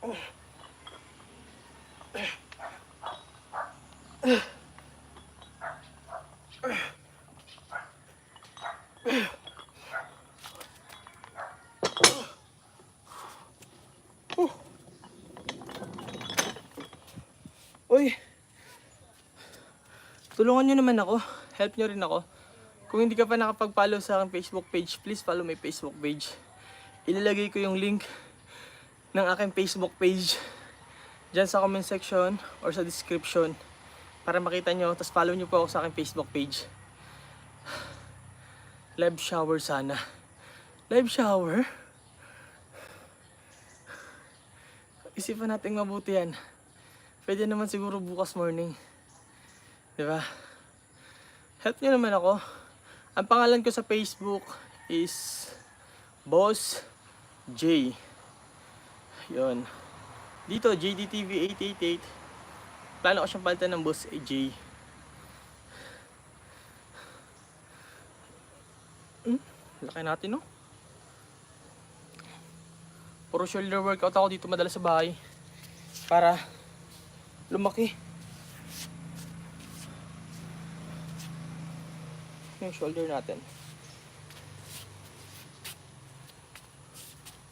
Uy, tulungan nyo naman ako. Help nyo rin ako. Kung hindi ka pa nakapag-follow sa aking Facebook page, please follow my Facebook page. Ilalagay ko yung link ng aking Facebook page dyan sa comment section or sa description para makita nyo. Tapos follow nyo po ako sa aking Facebook page. Live shower sana. Live shower? Isipan natin mabuti yan. Pwede naman siguro bukas morning. Diba? Help nyo naman ako. Ang pangalan ko sa Facebook is Boss J. Yun. Dito, JDTV888. Plano ko siyang palitan ng Boss J. Laki natin, no? Puro shoulder workout ako dito madalas sa bahay. Para lumaki yung shoulder natin.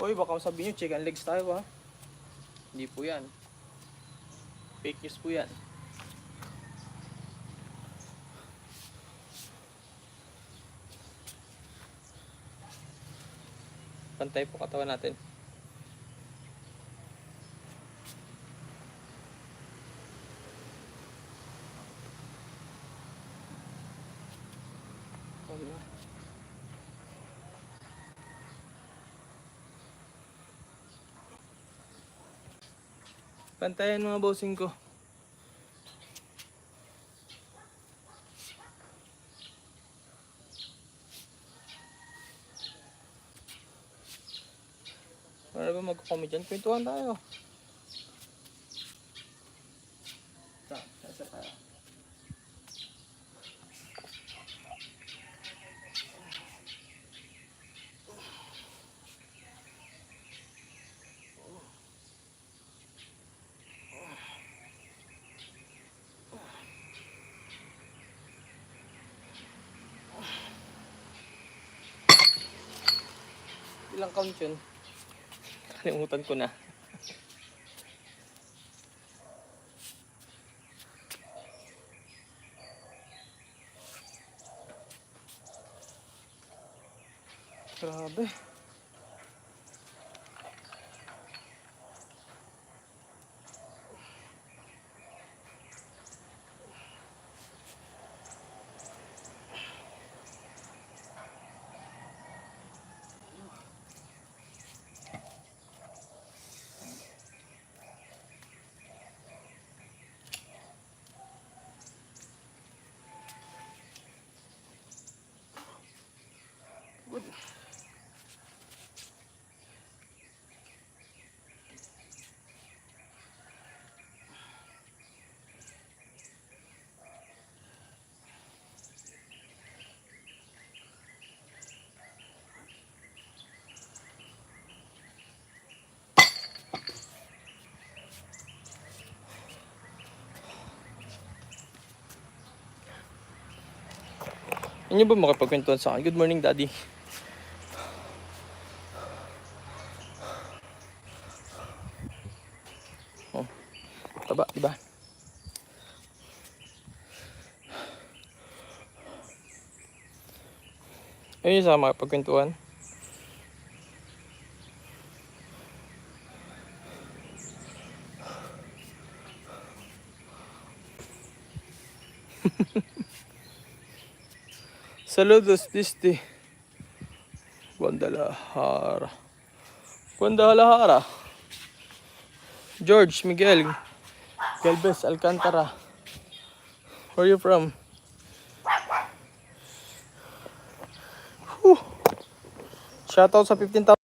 Uy, baka sabihin nyo, chicken legs tayo ha. Hindi po yan. Fake news po yan. Pantay po katawan natin. Pantayan mga bossing ko. Para ba magko-comment dyan? Kwentuhan tayo. Ilang count yun? Kalimutan ko na. Grabe. Good. Inyo ba makapagkwentuhan sa akin? Good morning, Daddy. Oh, taba, diba? Ayun sa makapagkwentuhan. Saludos disti Guadalajara. Guadalajara. George Miguel Galvez Alcantara. Where are you from? Shoutout sa 15,000.